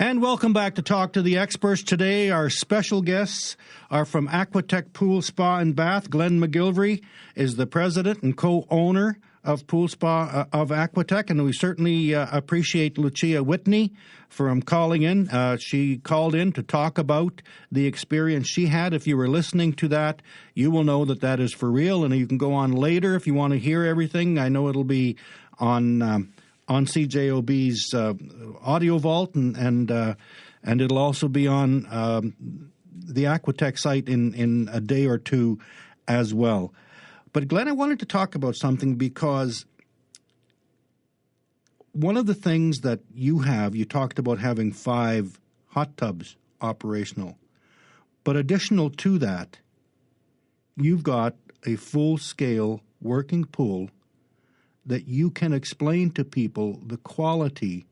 And welcome back to Talk to the Experts. Today, our special guests are from Aqua-Tech Pool Spa and Bath. Glenn McGilvery is the president and co-owner of Pool Spa of Aqua-Tech, and we certainly appreciate Lucia Whitney from calling in. She called in to talk about the experience she had. If you were listening to that, you will know that that is for real, and you can go on later if you want to hear everything. I know it'll be on CJOB's audio vault, and it'll also be on the Aqua-Tech site in a day or two as well. But Glenn, I wanted to talk about something because one of the things that you talked about having 5 hot tubs operational, but additional to that, you've got a full-scale working pool that you can explain to people the quality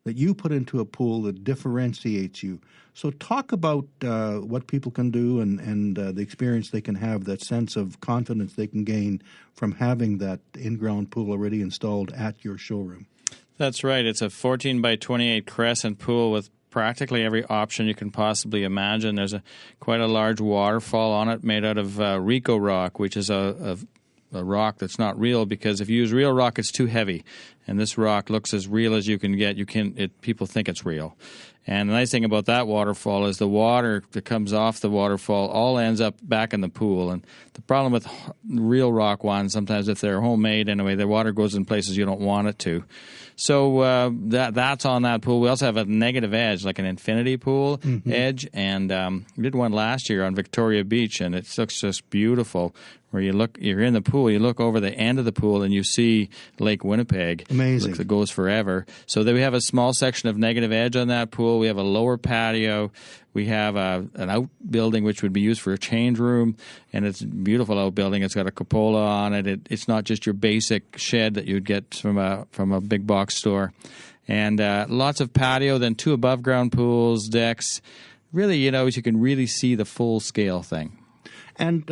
that you put into a pool that differentiates you. So talk about what people can do and the experience they can have, that sense of confidence they can gain from having that in-ground pool already installed at your showroom. That's right. It's a 14 by 28 crescent pool with practically every option you can possibly imagine. There's quite a large waterfall on it made out of Rico rock, which is a rock that's not real, because if you use real rock, it's too heavy, and this rock looks as real as you can get. People think it's real. And the nice thing about that waterfall is the water that comes off the waterfall all ends up back in the pool. And the problem with real rock ones, sometimes if they're homemade anyway, the water goes in places you don't want it to. So that's on that pool. We also have a negative edge, like an infinity pool edge, and we did one last year on Victoria Beach, and it looks just beautiful. Where you're in the pool, you look over the end of the pool, and you see Lake Winnipeg. Amazing. It goes forever. So then we have a small section of negative edge on that pool. We have a lower patio. We have an outbuilding which would be used for a change room, and it's a beautiful outbuilding. It's got a cupola on it. It's not just your basic shed that you'd get from a big box store. And lots of patio, then 2 above-ground pools, decks. Really, you can really see the full-scale thing. And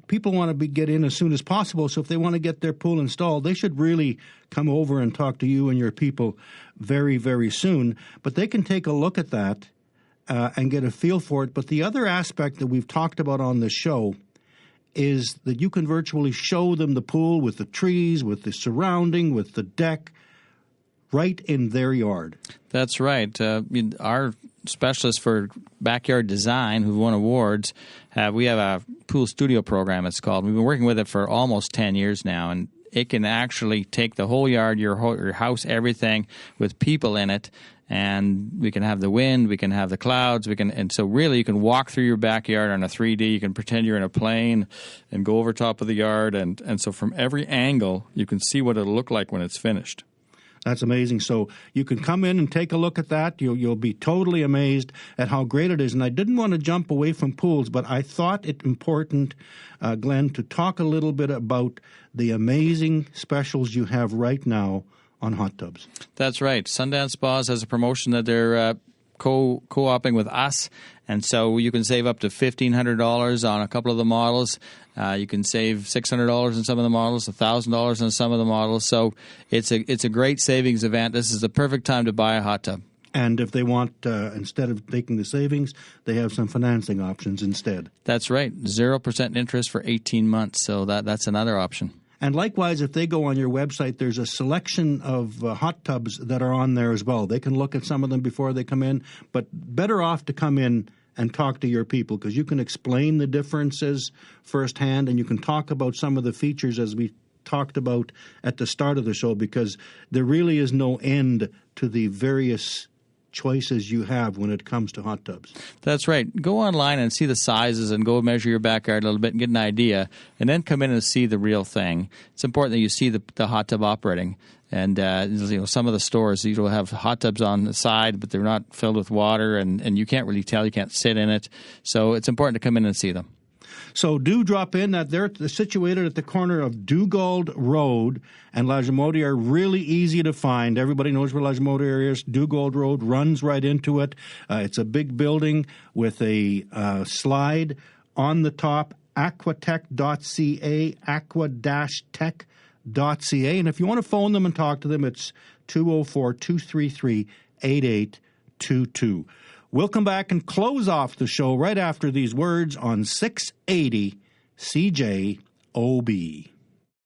people want to get in as soon as possible, so if they want to get their pool installed, they should really come over and talk to you and your people very, very soon. But they can take a look at that and get a feel for it. But the other aspect that we've talked about on the show is that you can virtually show them the pool with the trees, with the surrounding, with the deck, right in their yard. That's right. Our specialists for backyard design who've won awards, we have a pool studio program, it's called. We've been working with it for almost 10 years now, and it can actually take the whole yard, your house, everything, with people in it, and we can have the wind, we can have the clouds, and so really you can walk through your backyard on a 3D, you can pretend you're in a plane and go over top of the yard, and so from every angle you can see what it'll look like when it's finished. That's amazing. So you can come in and take a look at that. You'll be totally amazed at how great it is. And I didn't want to jump away from pools, but I thought it important, Glenn, to talk a little bit about the amazing specials you have right now on hot tubs. That's right. Sundance Spas has a promotion that they're co-oping with us, and so you can save up to $1,500 on a couple of the models. You can save $600 on some of the models, $1,000 on some of the models. So it's a great savings event. This is the perfect time to buy a hot tub. And if they want, instead of taking the savings, they have some financing options instead. That's right. 0% interest for 18 months. So that's another option. And likewise, if they go on your website, there's a selection of hot tubs that are on there as well. They can look at some of them before they come in, but better off to come in and talk to your people, because you can explain the differences firsthand, and you can talk about some of the features as we talked about at the start of the show, because there really is no end to the various choices you have when it comes to hot tubs. That's right. Go online and see the sizes and go measure your backyard a little bit and get an idea, and then come in and see the real thing. It's important that you see the hot tub operating. And some of the stores, will have hot tubs on the side, but they're not filled with water, and you can't really tell. You can't sit in it. So it's important to come in and see them. So do drop in. They're situated at the corner of Dugald Road and Lagimodi are really easy to find. Everybody knows where Lagimodi is. Dugald Road runs right into it. It's a big building with a slide on the top, aquatech.ca, aqua-tech.ca. And if you want to phone them and talk to them, it's 204-233-8820. 822. We'll come back and close off the show right after these words on 680 CJOB.